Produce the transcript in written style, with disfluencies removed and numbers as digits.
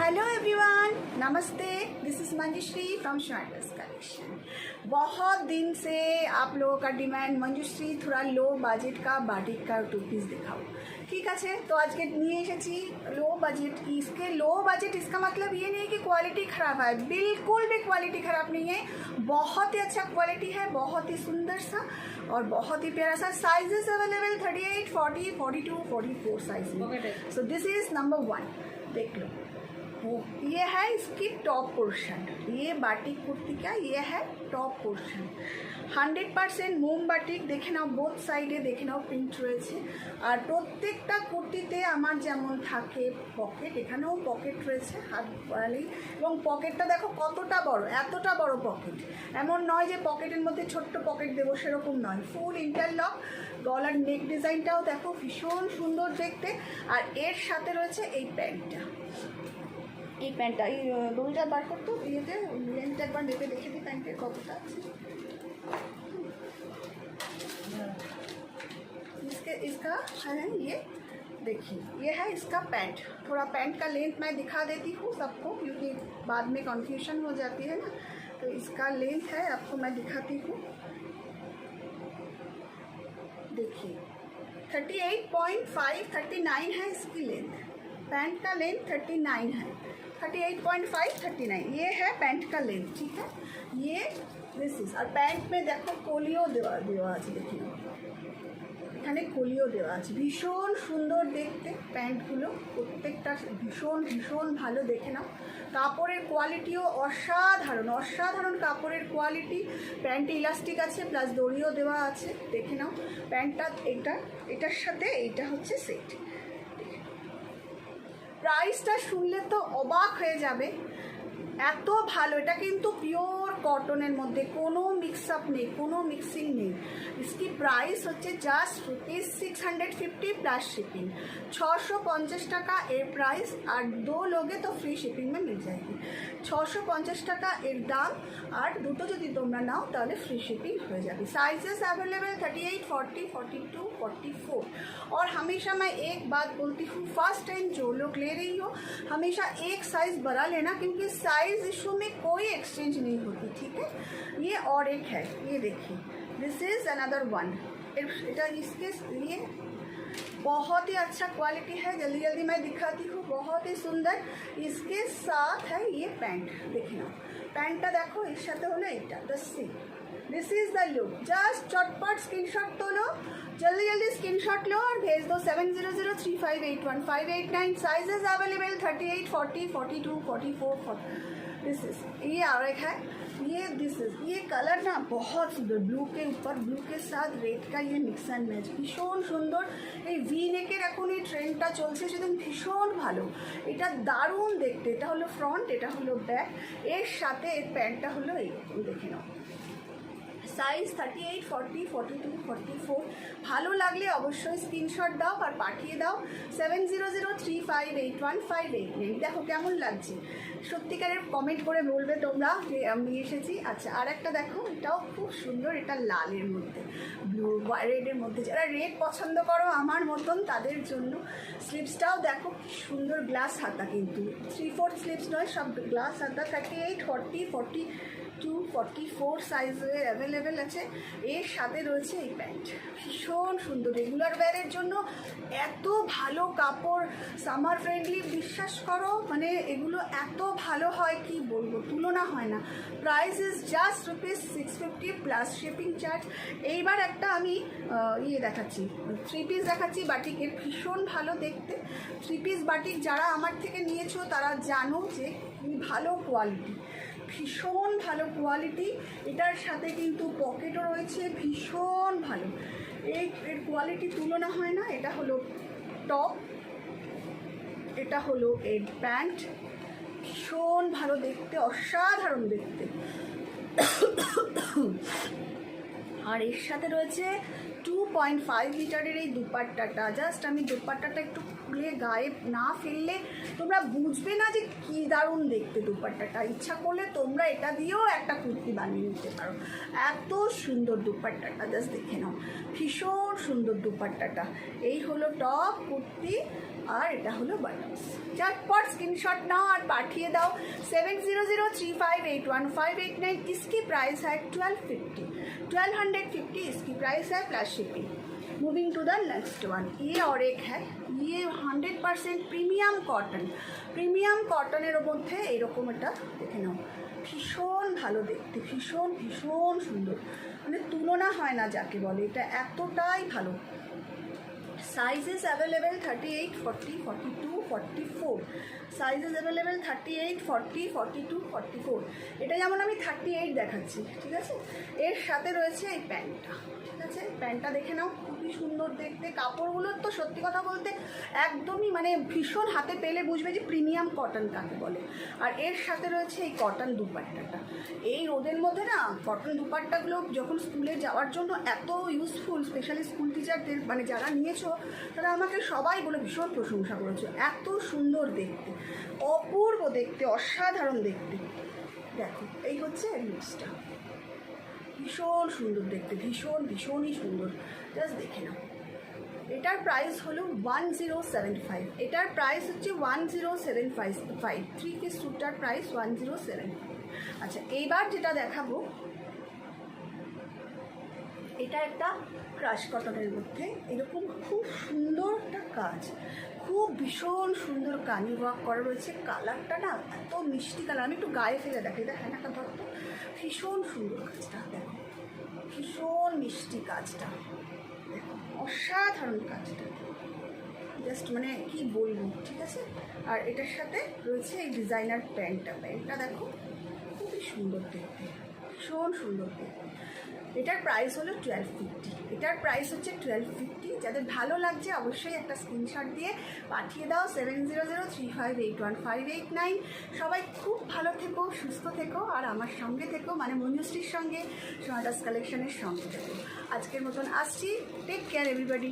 Hello everyone, नमस्ते। This is Manjushree from Sharts collection. बहुत दिन से आप लोगों का डिमांड मंजूश्री थोड़ा लो बजट का बाटिक का टू पीस दिखाओ। ठीक है, तो आज के নিয়ে এসেছি लो बजट। इसके लो बजट इसका मतलब ये नहीं कि क्वालिटी ख़राब है, बिल्कुल भी क्वालिटी ख़राब नहीं है, बहुत ही अच्छा क्वालिटी है, बहुत ही सुंदर सा और बहुत ही प्यारा सा। साइजेस अवेलेबल 38, 40, 42, 44 साइज में। So this is number 1। देख लो, ये है इसकी टॉप पोर्शन। ये बाटिक कुर्ती का ये है टॉप पोर्शन। 100% मोम बाटिक। देखे नाओ बोथ साइडे, देखे नाओ प्रिंट রয়েছে। আর প্রত্যেকটা কুর্তিতে আমার যেমন থাকে পকেট, এখানেও পকেট রয়েছে হাত বাড়ালেই। এবং পকেটটা দেখো কতটা বড়, এতটা বড় পকেট। এমন নয় যে পকেটের মধ্যে ছোট্ট পকেট দেবো, সেরকম নয়। ফুল ইন্টারলক। গলার নেক ডিজাইনটাও দেখো ভীষণ সুন্দর দেখতে। আর এর সাথে রয়েছে এই প্যান্টটা। এই প্যান্টটা এই দড়িটা বার করতো, ইয়েতে লেন্থটা একবার মেপে দেখে দিই প্যান্টের কতটা আছে। इसका है ये, देखिए ये है इसका पैंट। थोड़ा पैंट का लेंथ मैं दिखा देती हूँ सबको, क्योंकि बाद में कंफ्यूजन हो जाती है ना। तो इसका लेंथ है, आपको मैं दिखाती हूँ। देखिए 38.5, 39 है इसकी लेंथ। पैंट का लेंथ 39 है। 38.5, 39 ये है पैंट का लेंथ। ठीक है, ये दिस इज। और पैंट में देखो कोलियो देवा আছে। देखिए এখানে কোলিও দেওয়া আছে। ভীষণ সুন্দর দেখতে প্যান্টগুলো, প্রত্যেকটা ভীষণ ভীষণ ভালো। দেখে নাও কাপড়ের কোয়ালিটিও অসাধারণ, অসাধারণ কাপড়ের কোয়ালিটি। প্যান্ট ইলাস্টিক আছে, প্লাস দড়িও দেওয়া আছে। দেখে নাও প্যান্টটা, এটার সাথে এইটা হচ্ছে সেট। প্রাইসটা শুনলে তো অবাক হয়ে যাবে, এত ভালো। এটা কিন্তু পিওর কটনের মধ্যে, কোনো মিক্স আপ নেই, কোনো মিক্সিং নেই। इसकी प्राइस হচ্ছে জাস্ট ₹650 प्लस शिपिंग। 650 টাকা এর প্রাইস। আর 2 লোগে তো ফ্রি শিপিং में मिल जाएगी। 650 টাকা এর দাম। আর দুটো যদি তোমরা নাও তাহলে फ्री शिपिंग हो जाएगी। Sizes available 38, 40, 42, 44। और हमेशा मैं एक बात बोलती हूँ, फर्स्ट टाइम जो लोग ले रही हो हमेशा एक साइज़ बड़ा लेना, क्योंकि साइज़ इशू में कोई एक्सचेंज नहीं होती। ठीक है, ये और एक है, ये देखिए दिस इज़ अनदर वन। এটা इसके लिए बहुत ही अच्छा क्वालिटी है। जल्दी जल्दी मैं दिखाती हूँ, बहुत ही सुंदर। इसके साथ है ये पैंट। देखिए ना पैंटটা দেখো, এর সাথে হলো এটা the same. This is the look. Just चटपट स्क्रीनशॉट तोलो, जल्दी जल्दी स्क्रीनशॉट लो और भेज दो 7003581589। Sizes available 38, 40, 42, 44, 40। This is. ये और एक है, ये दिस इज। ये कलर ना बहुत सुंदर, ब्लू के ऊपर ब्लू के साथ रेड का ये मिक्स एंड मैच, ভীষণ সুন্দর। এই ভি নেকের এখন এই ট্রেন্ডটা চলছে, সেদিন ভীষণ ভালো। এটা দারুণ দেখতে। এটা হলো ফ্রন্ট, এটা হলো ব্যাক, এর সাথে এর প্যান্টটা হলো এইরকম। দেখে নাও সাইজ 38, 40, 42, 44। ভালো লাগলে অবশ্যই স্ক্রিনশট দাও আর পাঠিয়ে দাও 7003581589। দেখো কেমন লাগছে, সত্যিকারের কমেন্ট করে বলবে তোমরা যে আমি এসেছি। আচ্ছা, আর একটা দেখো, এটাও খুব সুন্দর। এটা লালের মধ্যে, ব্লু রেডের মধ্যে। যারা রেড পছন্দ করো আমার মতন তাদের জন্য। স্লিভসটাও দেখো কি সুন্দর, গ্লাস হাতা, কিন্তু 3/4 স্লিভস নয়, সব গ্লাস হাতা। 38, 40, 42, 44 সাইজে অ্যাভেলেবেল আছে। এর সাথে রয়েছে এই প্যান্ট, ভীষণ সুন্দর। রেগুলার ওয়্যারের জন্য এত ভালো কাপড়, সামার ফ্রেন্ডলি, বিশ্বাস করো মানে এগুলো এত ভালো হয় কি বলবো, তুলনা হয় না। Price is just ₹650 plus shipping charge. এইবার একটা আমি ইয়ে দেখাচ্ছি, 3 পিস দেখাচ্ছি বাটিকের। ভীষণ ভালো দেখতে 3 পিস বাটিক। যারা আমার থেকে নিয়েছো তারা জানো যে ভালো কোয়ালিটি, ভীষণ ভালো কোয়ালিটি। এটার সাথে কিন্তু পকেটও রয়েছে, ভীষণ ভালো। এর কোয়ালিটি তুলনা হয় না। এটা হলো টপ, এটা হলো এর প্যান্ট, ভীষণ ভালো দেখতে, অসাধারণ দেখতে। আর এর সাথে রয়েছে 2.5 মিটারের এই দুপাট্টাটা। জাস্ট আমি দুপাট্টাটা একটু খুলে গায়ে না ফেললে তোমরা বুঝবে না যে কী দারুণ দেখতে দুপাট্টাটা। ইচ্ছা করলে তোমরা এটা দিয়েও একটা কুর্তি বানিয়ে নিতে পারো, এত সুন্দর দুপাট্টাটা। জাস্ট দেখে নাও, ভীষণ সুন্দর দুপাট্টাটা। এই হলো টপ, কুর্তি, আর এটা হলো বাটন্স। झटपट स्क्रीनशॉट नाओ और पाठिए दाओ 7003581589। इसकी प्राइस है 1250 इसकी प्राइस है plus shipping. Moving to the next one, ये और एक है, ये 100% प्रिमियम कॉटन। प्रिमियम कॉटनेर मध्य एरकम এটা দেখে নাও, ভীষণ ভালো দেখতে, ভীষণ ভীষণ সুন্দর, মানে তুলনা হয় না যাকে বলে, এটা এতটাই ভালো। Sizes available 38, 40, 42, 44। Sizes available 38, 40, 42, 44। এটা যেমন আমি 38 দেখাচ্ছি, ঠিক আছে। এর সাথে রয়েছে এই প্যান্টটা, ঠিক আছে। প্যান্টটা দেখে নাও, খুবই সুন্দর দেখতে। কাপড়গুলোর তো সত্যি কথা বলতে একদমই মানে ভীষণ, হাতে পেলে বুঝবে যে প্রিমিয়াম কটন কাকে বলে। আর এর সাথে রয়েছে এই কটন দুপাট্টাটা। এই রোদের মধ্যে না কটন দুপাট্টাগুলো যখন স্কুলে যাওয়ার জন্য এত ইউজফুল, স্পেশালি স্কুল টিচারদের, মানে যারা নিয়েছো তারা আমাকে সবাই বলে ভীষণ প্রশংসা করেছো, এত সুন্দর দেখতে, অপূর্ব দেখতে, অসাধারণ দেখতে। দেখো এই হচ্ছে লুকসটা, ভীষণ সুন্দর দেখতে, ভীষণ ভীষণই সুন্দর, জাস্ট দেখে নাও। এটার প্রাইস হলো 1075, এটার প্রাইস হচ্ছে 1075। 3 পিস স্যুটটার প্রাইস 1075। আচ্ছা, এইবার যেটা দেখাবো এটা একটা ক্রাশ কটনের মধ্যে এরকম খুব সুন্দর একটা কাজ, খুব ভীষণ সুন্দর কানি ওয়ার্ক করা রয়েছে। কালারটা না এত মিষ্টি কালার, আমি একটু গায়ে ফেলে দেখি, দেখেন একটা ধরতো, ভীষণ সুন্দর কাজটা, দেখো ভীষণ মিষ্টি কাজটা, দেখো অসাধারণ কাজটা, জাস্ট মানে কি বলবো, ঠিক আছে। আর এটার সাথে রয়েছে এই ডিজাইনার প্যান্টটা, প্যান্টটা দেখো খুবই সুন্দর দেখতে, ভীষণ সুন্দর দেখতে। এটার প্রাইস হলো 1250, এটার প্রাইস হচ্ছে 1250। যাদের ভালো লাগছে অবশ্যই একটা স্ক্রিনশট দিয়ে পাঠিয়ে দাও 7003581589। সবাই খুব ভালো থেকো, সুস্থ থেকো, আর আমার সঙ্গে থেকো, মানে মঞ্জুশ্রীর সঙ্গে, সোনাটাস কালেকশনের সঙ্গে থেকো। আজকের মতন আসছি, টেক কেয়ার এভরিবডি।